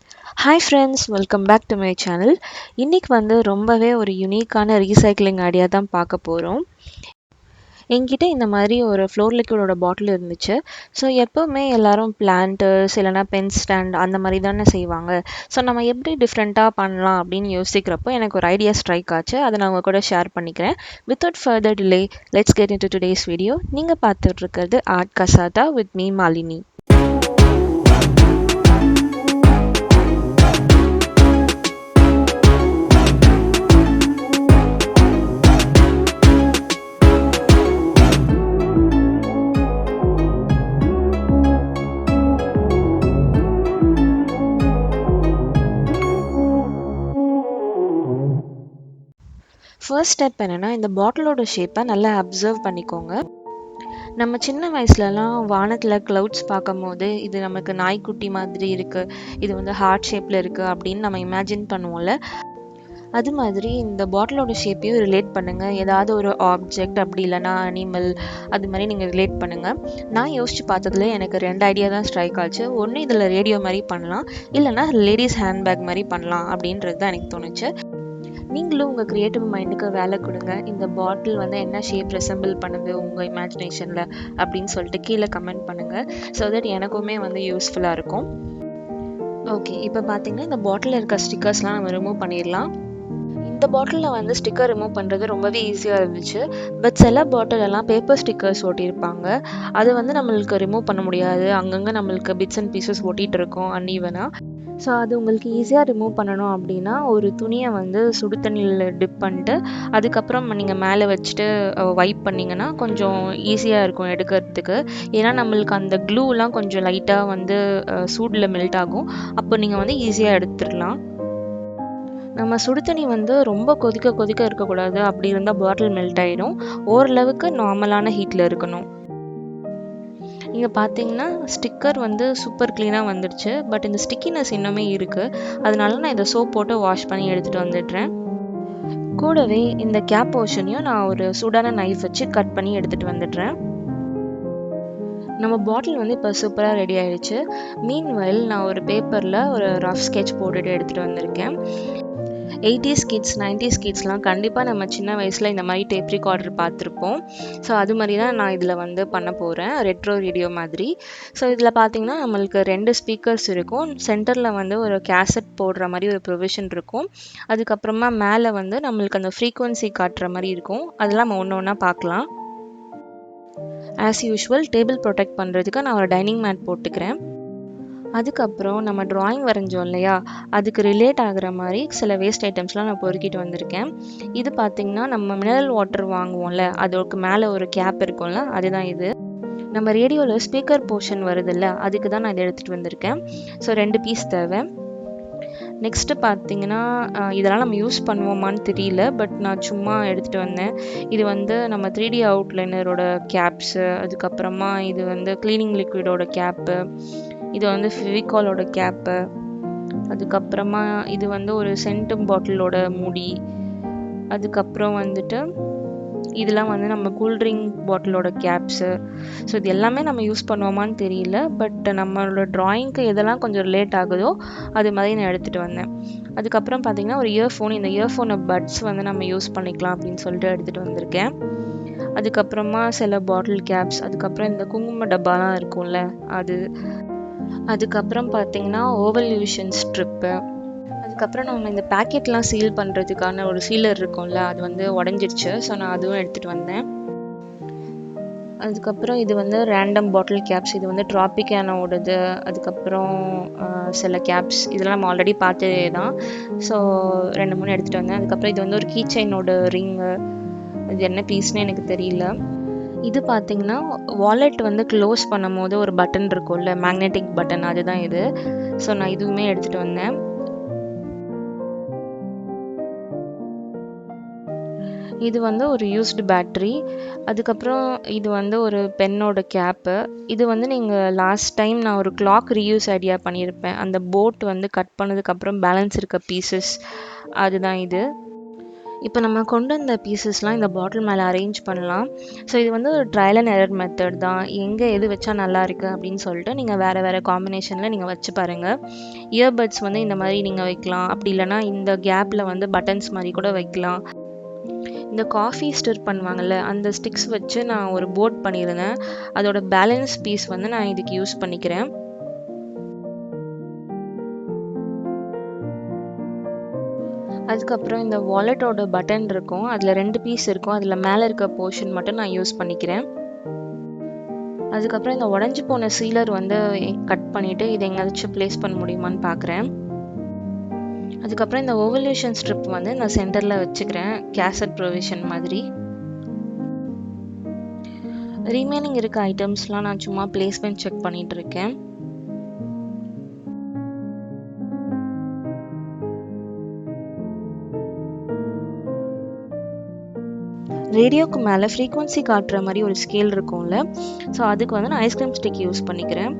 Hi friends, welcome back to my channel. இன்னைக்கு ரொம்பவே ஒரு யூனிக்கான ரீசைக்ளிங் ஐடியா தான் பார்க்க போகிறோம். என்கிட்ட இந்த மாதிரி ஒரு ஃப்ளோர் லிக்விடோட பாட்டில் இருந்துச்சு. ஸோ எப்போவுமே எல்லாரும் பிளான்டர்ஸ் இல்லைனா பென் ஸ்டாண்ட் அந்த மாதிரி தானே செய்வாங்க. ஸோ நம்ம எப்படி டிஃப்ரெண்ட்டாக பண்ணலாம் அப்படின்னு யோசிக்கிறப்போ எனக்கு ஒரு ஐடியா ஸ்ட்ரைக் ஆச்சு. அதை நான் உங்கள் கூட ஷேர் பண்ணிக்கிறேன். Without further delay, let's get into today's video. நீங்கள் பார்த்துட்டு இருக்கிறது art cassata with me Malini. First step என்னென்னா, இந்த பாட்டிலோட ஷேப்பை நல்லா அப்சர்வ் பண்ணிக்கோங்க. நம்ம சின்ன வயசுலலாம் வானத்தில் க்ளவுட்ஸ் பார்க்கும் போது இது நமக்கு நாய்க்குட்டி மாதிரி இருக்குது, இது ஹார்ட் ஷேப்பில் இருக்குது அப்படின்னு நம்ம இமேஜின் பண்ணுவோம்ல. அது மாதிரி இந்த பாட்டிலோட ஷேப்பையும் ரிலேட் பண்ணுங்கள். ஏதாவது ஒரு ஆப்ஜெக்ட் அப்படி இல்லைனா அனிமல் அது மாதிரி நீங்கள் ரிலேட் பண்ணுங்கள். நான் யோசித்து பார்த்ததுல எனக்கு 2 ஐடியா தான் ஸ்ட்ரைக் ஆச்சு. ஒன்று இதில் ரேடியோ மாதிரி பண்ணலாம், இல்லைனா லேடிஸ் ஹேண்ட்பேக் மாதிரி பண்ணலாம் அப்படின்றது தான் எனக்கு தோணுச்சு. நீங்களும் உங்கள் க்ரியேட்டிவ் மைண்டுக்கு வேலை கொடுங்க. இந்த பாட்டில் என்ன ஷேப் ரெசம்பிள் பண்ணுது உங்கள் இமேஜினேஷனில் அப்படின்னு சொல்லிட்டு கீழே கமெண்ட் பண்ணுங்கள். ஸோ தட் எனக்குமே யூஸ்ஃபுல்லாக இருக்கும். ஓகே, இப்போ பார்த்தீங்கன்னா இந்த பாட்டிலில் இருக்க ஸ்டிக்கர்ஸ்லாம் நம்ம ரிமூவ் பண்ணிடலாம். இந்த பாட்டிலில் ஸ்டிக்கர் ரிமூவ் பண்ணுறது ரொம்பவே ஈஸியாக இருந்துச்சு. பட் சில பாட்டிலெல்லாம் பேப்பர் ஸ்டிக்கர்ஸ் ஒட்டியிருப்பாங்க. அது நம்மளுக்கு ரிமூவ் பண்ண முடியாது. அங்கங்கே நம்மளுக்கு பிட்ஸ் அண்ட் பீசஸ் ஒட்டிகிட்டு இருக்கும் அன்ஈவனாக. ஸோ அது உங்களுக்கு ஈஸியாக ரிமூவ் பண்ணணும் அப்படின்னா, ஒரு துணியை சுடு தண்ணியில் டிப் பண்ணிட்டு அதுக்கப்புறம் நீங்கள் மேலே வச்சுட்டு வைப் பண்ணிங்கன்னா கொஞ்சம் ஈஸியாக இருக்கும் எடுக்கிறதுக்கு. ஏன்னா நம்மளுக்கு அந்த க்ளூலாம் கொஞ்சம் லைட்டாக சூடில் மெல்ட் ஆகும். அப்போ நீங்கள் ஈஸியாக எடுத்துடலாம். நம்ம சுடு தண்ணி ரொம்ப கொதிக்க இருக்கக்கூடாது. அப்படி இருந்தால் பாட்டில் மெல்ட் ஆகிடும். ஓரளவுக்கு நார்மலான ஹீட்டில் இருக்கணும். நீங்கள் பார்த்தீங்கன்னா ஸ்டிக்கர் சூப்பர் க்ளீனாக வந்துடுச்சு. பட் இந்த ஸ்டிக்கினஸ் இன்னுமே இருக்குது. அதனால நான் இதை சோப் போட்டு வாஷ் பண்ணி எடுத்துகிட்டு வந்துடுறேன். கூடவே இந்த கேப் போர்ஷனையும் நான் ஒரு சூடான நைஃப் வச்சு கட் பண்ணி எடுத்துகிட்டு வந்துடுறேன். நம்ம பாட்டில் இப்போ சூப்பராக ரெடி ஆகிடுச்சு. மீன்வைல் நான் ஒரு பேப்பரில் ஒரு ரஃப் ஸ்கெட்ச் போட்டுட்டு எடுத்துகிட்டு வந்திருக்கேன். 80s கிட்ஸ் 90s கிட்ஸ்லாம் கண்டிப்பாக நம்ம சின்ன வயசில் இந்த மாதிரி டேப் ரெக்கார்டர் பார்த்துருப்போம். ஸோ அது மாதிரி தான் நான் இதில் பண்ண போகிறேன், ரெட்ரோ ரேடியோ மாதிரி. ஸோ இதில் பார்த்தீங்கன்னா நம்மளுக்கு 2 ஸ்பீக்கர்ஸ் இருக்கும். சென்டரில் ஒரு கேசட் போடுற மாதிரி ஒரு ப்ரொவிஷன் இருக்கும். அதுக்கப்புறமா மேலே நம்மளுக்கு அந்த ஃப்ரீக்வன்சி காட்டுற மாதிரி இருக்கும். அதெல்லாம் நம்ம ஒன்று ஒன்றா பார்க்கலாம். ஆஸ் யூஷுவல் டேபிள் ப்ரொடெக்ட் பண்ணுறதுக்கு நான் ஒரு டைனிங் மேட் போட்டுக்கிறேன். அதுக்கப்புறம் நம்ம ட்ராயிங் வரைஞ்சோம் இல்லையா, அதுக்கு ரிலேட் ஆகிற மாதிரி சில வேஸ்ட் ஐட்டம்ஸ்லாம் நான் பொறுக்கிட்டு வந்திருக்கேன். இது பார்த்திங்கன்னா நம்ம மினரல் வாட்டர் வாங்குவோம்ல, அதோக்கு மேலே ஒரு கேப் இருக்கும்ல, அதுதான் இது. நம்ம ரேடியோவில் ஸ்பீக்கர் போர்ஷன் வருதில்ல, அதுக்கு தான் நான் இதை எடுத்துகிட்டு வந்திருக்கேன். ஸோ 2 பீஸ் தேவை. நெக்ஸ்ட்டு பார்த்தீங்கன்னா இதெல்லாம் நம்ம யூஸ் பண்ணுவோமான்னு தெரியல, பட் நான் சும்மா எடுத்துகிட்டு வந்தேன். இது நம்ம 3D அவுட்லைனரோட கேப்ஸு, அதுக்கப்புறமா இது க்ளீனிங் லிக்விடோட கேப்பு, இது ஃபெவிகாலோட கேப்பு, அதுக்கப்புறமா இது ஒரு சென்ட் பாட்டிலோட மூடி, அதுக்கப்புறம் இதெல்லாம் நம்ம கூல்ட்ரிங்க் பாட்டிலோட கேப்ஸு. ஸோ இது எல்லாமே நம்ம யூஸ் பண்ணுவோமான்னு தெரியல, பட் நம்மளோட ட்ராயிங்க்கு எதெல்லாம் கொஞ்சம் ரிலேட் ஆகுதோ அது மாதிரி நான் எடுத்துகிட்டு வந்தேன். அதுக்கப்புறம் பார்த்திங்கன்னா ஒரு இயர்ஃபோன், இந்த இயர்ஃபோனை பட்ஸ் நம்ம யூஸ் பண்ணிக்கலாம் அப்படின்னு சொல்லிட்டு எடுத்துகிட்டு வந்திருக்கேன். அதுக்கப்புறமா சில பாட்டில் கேப்ஸ், அதுக்கப்புறம் இந்த குங்கும டப்பாலாம் இருக்கும்ல அது, அதுக்கப்புறம் பார்த்திங்கன்னா ஓவல்யூஷன் ஸ்ட்ரிப்பு, அதுக்கப்புறம் நம்ம இந்த பேக்கெட்லாம் சீல் பண்ணுறதுக்கான ஒரு சீலர் இருக்கும்ல, அது உடஞ்சிருச்சு. ஸோ நான் அதுவும் எடுத்துகிட்டு வந்தேன். அதுக்கப்புறம் இது ரேண்டம் பாட்டில் கேப்ஸ், இது ட்ராபிக்கானோடது, அதுக்கப்புறம் சில கேப்ஸ், இதெல்லாம் நம்ம ஆல்ரெடி பார்த்ததே தான். ஸோ 2-3 எடுத்துகிட்டு வந்தேன். அதுக்கப்புறம் இது ஒரு கீ செயினோட ரிங்கு, இது என்ன பீஸ்னு எனக்கு தெரியல. இது பார்த்திங்கன்னா வாலெட் க்ளோஸ் பண்ணும் போது ஒரு பட்டன் இருக்கும்ல, மேக்னெட்டிக் பட்டன், அதுதான் இது. ஸோ நான் இதுவுமே எடுத்துகிட்டு வந்தேன். இது ஒரு யூஸ்டு பேட்ரி. அதுக்கப்புறம் இது ஒரு பென்னோட கேப்பு. இது நீங்கள் லாஸ்ட் டைம் நான் ஒரு கிளாக் ரீயூஸ் ஐடியா பண்ணியிருப்பேன். அந்த போட் கட் பண்ணதுக்கப்புறம் பேலன்ஸ் இருக்க பீசஸ், அதுதான் இது. இப்போ நம்ம கொண்டு வந்த பீசஸ்லாம் இந்த பாட்டில் மேலே அரேஞ்ச் பண்ணலாம். ஸோ இது வந்து ஒரு ட்ரையல் அண்ட் எரர் மெத்தட் தான். எங்கே எது வச்சா நல்லா இருக்குது அப்படின்னு சொல்லிட்டு நீங்கள் வேறு வேறு காம்பினேஷனில் நீங்கள் வச்சு பாருங்கள். இயர்பட்ஸ் வந்து இந்த மாதிரி நீங்கள் வைக்கலாம். அப்படி இல்லைனா இந்த கேப்பில் வந்து பட்டன்ஸ் மாதிரி கூட வைக்கலாம். இந்த காஃபி ஸ்டிர் பண்ணுவாங்கள்ல, அந்த ஸ்டிக்ஸ் வச்சு நான் ஒரு போர்ட் பண்ணியிருந்தேன். அதோட பேலன்ஸ் பீஸ் வந்து நான் இதுக்கு யூஸ் பண்ணிக்கிறேன். அதுக்கப்புறம் இந்த வாலெட்டோட பட்டன் இருக்கும், அதில் 2 பீஸ் இருக்கும். அதில் மேலே இருக்க போர்ஷன் மட்டும் நான் யூஸ் பண்ணிக்கிறேன். அதுக்கப்புறம் இந்த உடஞ்சி போன சீலர் வந்து கட் பண்ணிவிட்டு இதை எங்கேயாச்சும் ப்ளேஸ் பண்ண முடியுமான்னு பார்க்குறேன். அதுக்கப்புறம் இந்த ஓவல்யூஷன் ஸ்ட்ரிப் வந்து நான் சென்டரில் வச்சுக்கிறேன், கேசட் ப்ரொவிஷன் மாதிரி. ரிமைனிங் இருக்க ஐட்டம்ஸ்லாம் நான் சும்மா பிளேஸ்மெண்ட் செக் பண்ணிகிட்டு இருக்கேன். ரேடியோக்கு மேலே ஃப்ரீக்வன்சி காட்டுற மாதிரி ஒரு ஸ்கேல் இருக்கும்ல, ஸோ அதுக்கு வந்து நான் ஐஸ்கிரீம் ஸ்டிக் யூஸ் பண்ணிக்கிறேன்.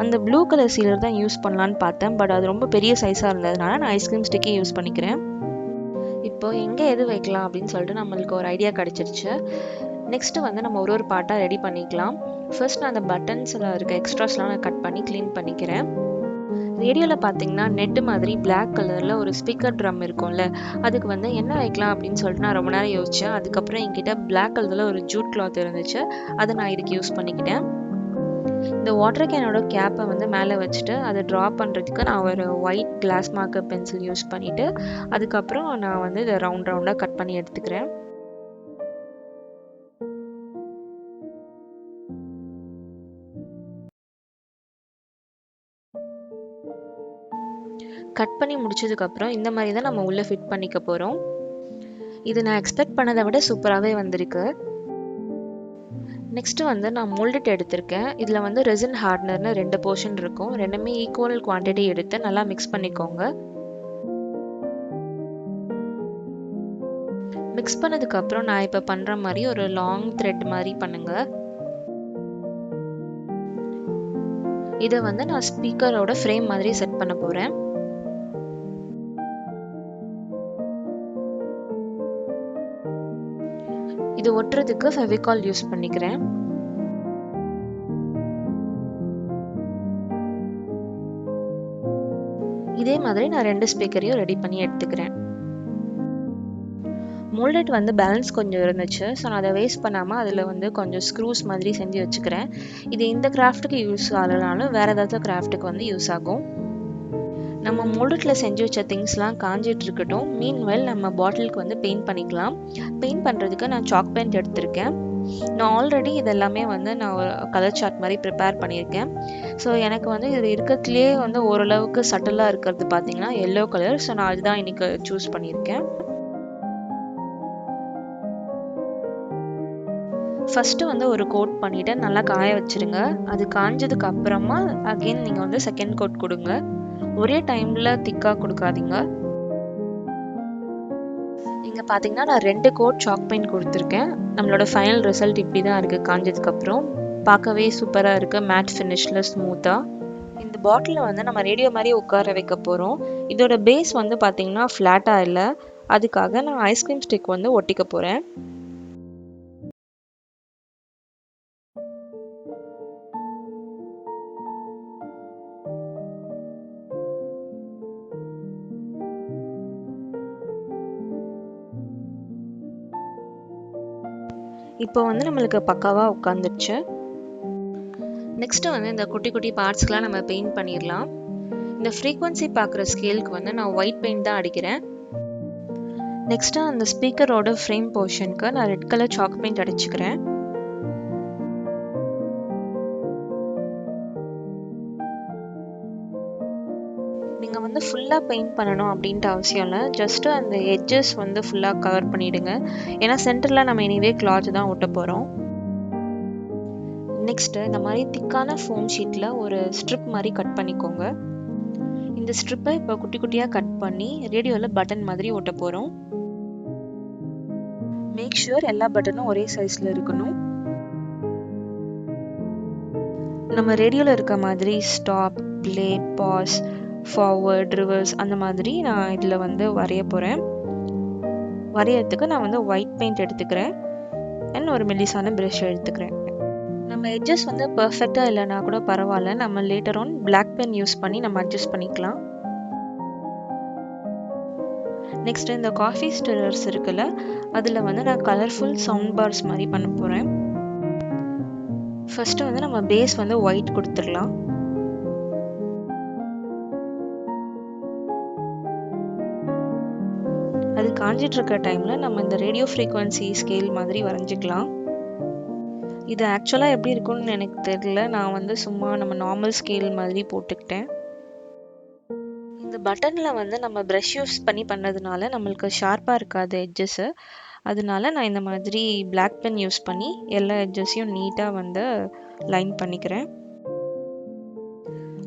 அந்த ப்ளூ கலர் சீலர் தான் யூஸ் பண்ணலான்னு பார்த்தேன், பட் அது ரொம்ப பெரிய சைஸாக இருந்ததுனால நான் ஐஸ்கிரீம் ஸ்டிக்கே யூஸ் பண்ணிக்கிறேன். இப்போ எங்கே எது வைக்கலாம் அப்படின்னு சொல்லிட்டு நம்மளுக்கு ஒரு ஐடியா கிடச்சிருச்சு. நெக்ஸ்ட்டு வந்து நம்ம ஒரு பார்ட்டாக ரெடி பண்ணிக்கலாம். ஃபர்ஸ்ட் நான் அந்த பட்டன்ஸில் இருக்க எக்ஸ்ட்ராஸ்லாம் நான் கட் பண்ணி க்ளீன் பண்ணிக்கிறேன். ரேடியோவில் பார்த்தீங்கன்னா நெட்டு மாதிரி பிளாக் கலரில் ஒரு ஸ்பீக்கர் ட்ரம் இருக்கும்ல, அதுக்கு வந்து என்ன வைக்கலாம் அப்படின்னு சொல்லிட்டு நான் ரொம்ப நேரம் யோசித்தேன். அதுக்கப்புறம் என்கிட்ட பிளாக் கலரில் ஒரு ஜூட் கிளாத் இருந்துச்சு, அதை நான் இதுக்கு யூஸ் பண்ணிக்கிட்டேன். இந்த வாட்டர் கேனோட கேப்பை வந்து மேலே வச்சுட்டு அதை ட்ரா பண்ணுறதுக்கு நான் ஒரு white glass marker pencil use பண்ணிவிட்டு அதுக்கப்புறம் நான் வந்து இதை ரவுண்டாக கட் பண்ணி எடுத்துக்கிறேன். கட் பண்ணி முடிச்சதுக்கப்புறம் இந்த மாதிரி தான் நம்ம உள்ளே ஃபிட் பண்ணிக்க போகிறோம். இது நான் எக்ஸ்பெக்ட் பண்ணதை விட சூப்பராகவே வந்திருக்கு. நெக்ஸ்ட்டு வந்து நான் மோல்டட் எடுத்திருக்கேன். இதில் வந்து ரெசின் ஹார்ட்னர்னு 2 போர்ஷன் இருக்கும். ரெண்டுமே ஈக்குவல் குவான்டிட்டி எடுத்து நல்லா மிக்ஸ் பண்ணிக்கோங்க. மிக்ஸ் பண்ணதுக்கப்புறம் நான் இப்போ பண்ணுற மாதிரி ஒரு லாங் த்ரெட் மாதிரி பண்ணுங்க. இதை வந்து நான் ஸ்பீக்கரோட ஃப்ரேம் மாதிரி செட் பண்ண போகிறேன். இது ஒட்டுறதுக்கு ஃபெவிகால் யூஸ் பண்ணிக்கிறேன். இதே மாதிரி நான் 2 ஸ்பீக்கரையும் ரெடி பண்ணி எடுத்துக்கிறேன். மோல்டட் வந்து பேலன்ஸ் கொஞ்சம் இருந்துச்சு, ஸோ நான் அதை வேஸ்ட் பண்ணாமல் அதில் வந்து கொஞ்சம் ஸ்க்ரூஸ் மாதிரி செஞ்சு வச்சுக்கிறேன். இது இந்த கிராஃப்ட்டுக்கு யூஸ் ஆகலைனாலும் வேறு ஏதாவது கிராஃப்ட்டுக்கு வந்து யூஸ் ஆகும். நம்ம மோல்டட்டில் செஞ்சு வச்ச திங்ஸ்லாம் காஞ்சிட்டு இருக்கட்டும். மீன்வெல் நம்ம பாட்டிலுக்கு வந்து பெயிண்ட் பண்ணிக்கலாம். பெயிண்ட் பண்ணுறதுக்கு நான் சாக் பெயிண்ட் எடுத்திருக்கேன். நான் ஆல்ரெடி இதெல்லாமே வந்து நான் ஒரு கலர் சார்ட் மாதிரி ப்ரிப்பேர் பண்ணியிருக்கேன். ஸோ எனக்கு வந்து இது இருக்கிறதுலே வந்து ஓரளவுக்கு சட்டலாக இருக்கிறது பார்த்தீங்கன்னா எல்லோ கலர். ஸோ நான் அதுதான் இன்றைக்கி சூஸ் பண்ணியிருக்கேன். ஃபஸ்ட்டு வந்து ஒரு கோட் பண்ணிவிட்டு நல்லா காய வச்சுருங்க. அது காஞ்சதுக்கு அப்புறமா அகெயின் நீங்கள் வந்து செகண்ட் கோட் கொடுங்க. ஒரே டைமில் திக்காக கொடுக்காதீங்க. இங்கே பார்த்தீங்கன்னா நான் 2 கோட் சாக் பெயிண்ட் கொடுத்துருக்கேன். நம்மளோட ஃபைனல் ரிசல்ட் இப்படி தான் இருக்குது. காஞ்சதுக்கப்புறம் பார்க்கவே சூப்பராக இருக்குது, மேட் ஃபினிஷில் ஸ்மூத்தாக. இந்த பாட்டிலில் வந்து நம்ம ரேடியோ மாதிரி உட்கார வைக்க போகிறோம். இதோட பேஸ் வந்து பார்த்தீங்கன்னா ஃப்ளாட்டாக இல்லை, அதுக்காக நான் ஐஸ்கிரீம் ஸ்டிக் வந்து ஒட்டிக்க போகிறேன். இப்போ வந்து நம்மளுக்கு பக்காவாக உட்காந்துருச்சு. நெக்ஸ்ட்டு வந்து இந்த குட்டி குட்டி பார்ட்ஸ்க்கெலாம் நம்ம பெயிண்ட் பண்ணிடலாம். இந்த ஃப்ரீக்வன்சி பார்க்குற ஸ்கேலுக்கு வந்து நான் ஒயிட் பெயிண்ட் தான் அடிக்கிறேன். நெக்ஸ்ட்டு அந்த ஸ்பீக்கரோட ஃப்ரேம் போர்ஷனுக்கு நான் ரெட் கலர் சாக் பெயிண்ட் அடிச்சுக்கிறேன். நீங்கள் வந்து ஃபுல்லாக பெயிண்ட் பண்ணணும் அப்படின்ட்டு அவசியம் இல்லை. ஜஸ்ட்டு அந்த எட்ஜஸ் வந்து ஃபுல்லாக கவர் பண்ணிவிடுங்க. ஏன்னா சென்டரில் நம்ம எனிவே கிளாத் தான் ஒட்ட போகிறோம். நெக்ஸ்ட்டு இந்த மாதிரி திக்கான ஃபோம் ஷீட்டில் ஒரு ஸ்ட்ரிப் மாதிரி கட் பண்ணிக்கோங்க. இந்த ஸ்ட்ரிப்பை இப்போ குட்டி குட்டியாக கட் பண்ணி ரேடியோவில் பட்டன் மாதிரி ஒட்ட போகிறோம். மேக் ஷூர் எல்லா பட்டனும் ஒரே சைஸில் இருக்கணும். நம்ம ரேடியோவில் இருக்க மாதிரி stop, play, pause, forward, reverse அந்த மாதிரி நான் இதில் வந்து வரைய போகிறேன். வரையறதுக்கு நான் வந்து ஒயிட் பெயிண்ட் எடுத்துக்கிறேன் அண்ட் ஒரு மெல்லிசான ப்ரஷ் எடுத்துக்கிறேன். நம்ம எட்ஜஸ் வந்து பர்ஃபெக்டாக இல்லைனா கூட பரவாயில்ல, நம்ம later on black pen use பண்ணி நம்ம அட்ஜஸ்ட் பண்ணிக்கலாம். நெக்ஸ்ட் இந்த காஃபி ஸ்டிரர்ஸ் இருக்குல்ல, அதில் வந்து நான் கலர்ஃபுல் சவுண்ட் பார்ஸ் மாதிரி பண்ண போகிறேன். ஃபர்ஸ்ட் வந்து நம்ம பேஸ் வந்து ஒயிட் கொடுத்துடலாம். அது காஞ்சிட்டு இருக்க டைமில் நம்ம இந்த ரேடியோ ஃப்ரீக்வன்சி ஸ்கேல் மாதிரி வரைஞ்சிக்கலாம். இது ஆக்சுவலாக எப்படி இருக்கும்னு எனக்கு தெரியல, நான் வந்து சும்மா நம்ம நார்மல் ஸ்கேல் மாதிரி போட்டுக்கிட்டேன். இந்த பட்டனில் வந்து நம்ம ப்ரஷ் யூஸ் பண்ணி பண்ணதுனால நம்மளுக்கு ஷார்ப்பாக இருக்காது எட்ஜஸ்ஸு. அதனால நான் இந்த மாதிரி பிளாக் பென் யூஸ் பண்ணி எல்லா எட்ஜஸையும் நீட்டாக வந்து லைன் பண்ணிக்கிறேன்.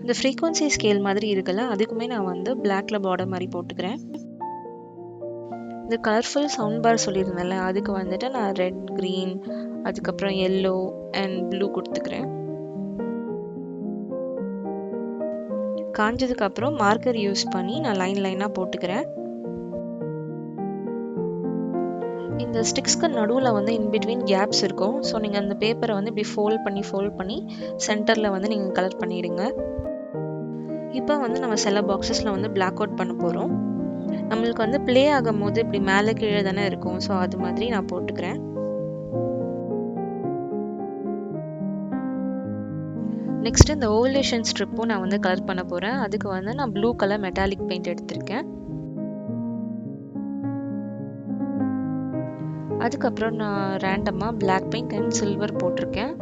இந்த ஃப்ரீக்வன்சி ஸ்கேல் மாதிரி இருக்குல்ல, அதுக்குமே நான் வந்து பிளாக்ல பார்டர் மாதிரி போட்டுக்கிறேன். இந்த கலர்ஃபுல் சவுண்ட் பார் சொல்லியிருந்தேன்ல, அதுக்கு வந்துட்டு நான் ரெட், க்ரீன், அதுக்கப்புறம் எல்லோ அண்ட் ப்ளூ கொடுத்துக்கிறேன். காஞ்சதுக்கு அப்புறம் மார்க்கர் யூஸ் பண்ணி நான் லைனாக போட்டுக்கிறேன். இந்த ஸ்டிக்ஸ்க்கு நடுவில் வந்து இன்பிட்வீன் கேப்ஸ் இருக்கும். ஸோ நீங்கள் அந்த பேப்பரை வந்து இப்படி ஃபோல்ட் பண்ணி சென்டரில் வந்து நீங்கள் கலர் பண்ணிவிடுங்க. இப்போ வந்து நம்ம சில பாக்ஸஸில் வந்து பிளாக் அவுட் பண்ண போகிறோம். நம்மளுக்கு வந்து ப்ளே ஆகும் போது இப்படி மேலே கீழே தானே இருக்கும். ஸோ அது மாதிரி நான் போட்டுக்கிறேன். நெக்ஸ்ட் இந்த ஓவலேஷன் ஸ்ட்ரிப்பும் நான் வந்து கலர் பண்ண போகிறேன். அதுக்கு வந்து நான் ப்ளூ கலர் மெட்டாலிக் பெயிண்ட் எடுத்திருக்கேன். அதுக்கப்புறம் நான் ரேண்டமாக பிளாக் பெயிண்ட் அண்ட் சில்வர் போட்டிருக்கேன்.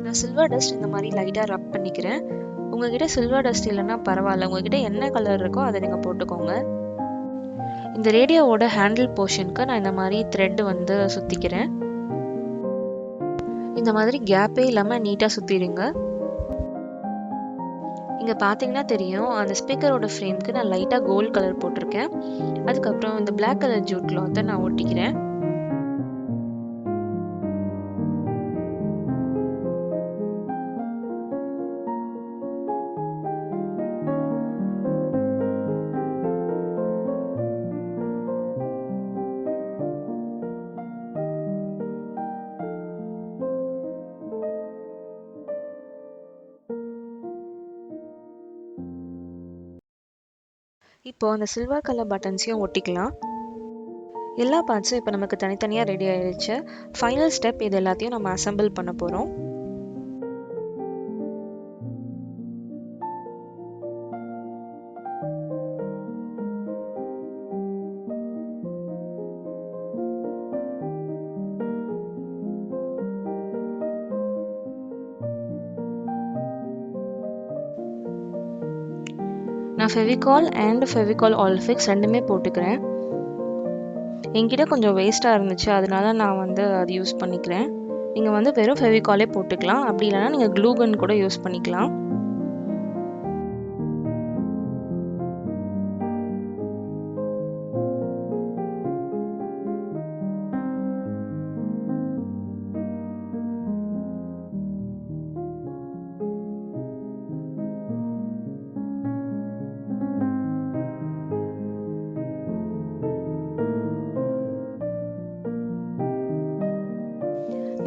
நான் சில்வர் டஸ்ட் இந்த மாதிரி லைட்டாக ரப் பண்ணிக்கிறேன். உங்ககிட்ட சில்வர் டஸ்ட் இல்லைன்னா பரவாயில்ல, உங்ககிட்ட என்ன கலர் இருக்கோ அதை நீங்கள் போட்டுக்கோங்க. இந்த ரேடியோவோட ஹேண்டில் போர்ஷனுக்கு நான் இந்த மாதிரி த்ரெட் வந்து சுற்றிக்கிறேன். இந்த மாதிரி கேப்பே இல்லாமல் நீட்டாக சுற்றிடுங்க. இங்கே பார்த்தீங்கன்னா தெரியும், அந்த ஸ்பீக்கரோட ஃப்ரேம்க்கு நான் லைட்டாக கோல்ட் கலர் போட்டிருக்கேன். அதுக்கப்புறம் இந்த பிளாக் கலர் ஜூட் கிளாத்தை நான் ஒட்டிக்கிறேன். இப்போ அந்த சில்வர் கலர் பட்டன்ஸையும் ஒட்டிக்கலாம். எல்லா பார்ட்ஸும் இப்போ நமக்கு தனித்தனியாக ரெடி ஆயிடுச்சு. ஃபைனல் ஸ்டெப் இது எல்லாத்தையும் நம்ம அசெம்பிள் பண்ண போகிறோம். நான் Fevicol and Fevicol all fix ரெண்டுமே போட்டுக்கிறேன். என்கிட்ட கொஞ்சம் வேஸ்ட்டாக இருந்துச்சு, அதனால நான் வந்து அது யூஸ் பண்ணிக்கிறேன். நீங்கள் வந்து வெறும் ஃபெவிகாலே போட்டுக்கலாம், அப்படி இல்லைனா நீங்கள் க்ளூ கன் கூட யூஸ் பண்ணிக்கலாம்.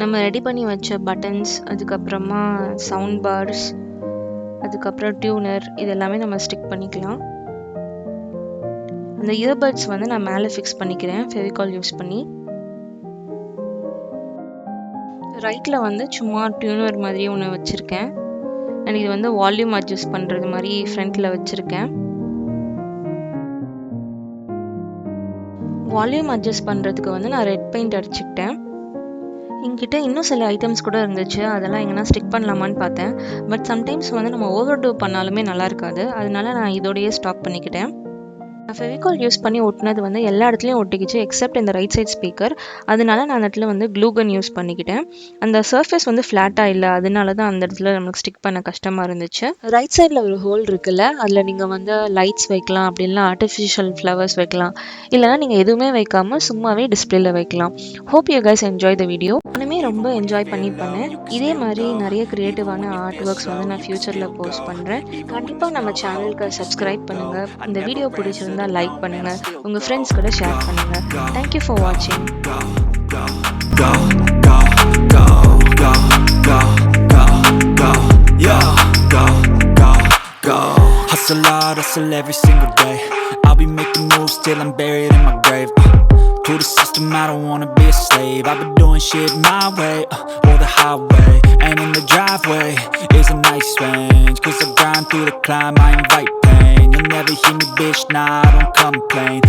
நம்ம ரெடி பண்ணி வச்ச பட்டன்ஸ், அதுக்கப்புறமா சவுண்ட் பார்ஸ், அதுக்கப்புறம் டியூனர், இது எல்லாமே நம்ம ஸ்டிக் பண்ணிக்கலாம். அந்த இயர்பட்ஸ் வந்து நான் மேலே ஃபிக்ஸ் பண்ணிக்கிறேன் ஃபெவிகால் யூஸ் பண்ணி. ரைட்டில் வந்து சும்மா டியூனர் மாதிரி ஒன்று வச்சுருக்கேன். அண்ட் இது வந்து வால்யூம் அட்ஜஸ்ட் பண்ணுறது மாதிரி ஃப்ரண்ட்டில் வச்சுருக்கேன். வால்யூம் அட்ஜஸ்ட் பண்ணுறதுக்கு வந்து நான் ரெட் பெயிண்ட் அடிச்சுக்கிட்டேன். என்கிட்ட இன்னும் சில ஐட்டம்ஸ் கூட இருந்துச்சு, அதெல்லாம் எங்கன்னா ஸ்டிக் பண்ணலாமான்னு பார்த்தேன். பட் சம்டைம்ஸ் வந்து நம்ம ஓவர் டூ பண்ணாலுமே நல்லா இருக்காது, அதனால நான் இதோடையே ஸ்டாப் பண்ணிக்கிட்டேன். நான் ஃபெவிகால் யூஸ் பண்ணி ஒட்டினது வந்து எல்லா இடத்துலையும் ஒட்டிக்கிச்சு எக்ஸப்ட் இந்த ரைட் சைட் ஸ்பீக்கர். அதனால நான் அந்த இடத்துல வந்து க்ளூ கன் யூஸ் பண்ணிக்கிட்டேன். அந்த சர்ஃபேஸ் வந்து ஃப்ளாட்டாக இல்லை, அதனால தான் அந்த இடத்துல நமக்கு ஸ்டிக் பண்ண கஷ்டமாக இருந்துச்சு. ரைட் சைடில் ஒரு ஹோல் இருக்குல்ல, அதில் நீங்கள் வந்து லைட்ஸ் வைக்கலாம், அப்படின்னா ஆர்டிஃபிஷியல் ஃப்ளவர்ஸ் வைக்கலாம், இல்லைனா நீங்கள் எதுவுமே வைக்காமல் சும்மாவே டிஸ்பிளேல வைக்கலாம். Hope you guys enjoy the video. நானுமே ரொம்ப என்ஜாய் பண்ணி பண்ணேன். இதே மாதிரி நிறைய க்ரியேட்டிவான ஆர்ட் ஒர்க்ஸ் வந்து நான் ஃப்யூச்சரில் போஸ்ட் பண்ணுறேன். கண்டிப்பாக நம்ம சேனலுக்கு சப்ஸ்கிரைப் பண்ணுங்கள். இந்த வீடியோ பிடிச்சிருந்தா பிடிச்சிருந்தா லைக் பண்ணுங்க. உங்க ஃப்ரெண்ட்ஸ் கூட ஷேர் பண்ணுங்க. Thank you for watching. Go, go, go, go, go, go, go, yeah, go, go, go. Hustle hard, hustle every single day. I'll be making moves till I'm buried in my grave. To the system, I don't wanna be a slave. I've been doing shit my way, or the highway. And in the driveway is a nice range. Cause I grind through the climb, I invite pain. You'll never hear me, bitch, nah, I don't complain.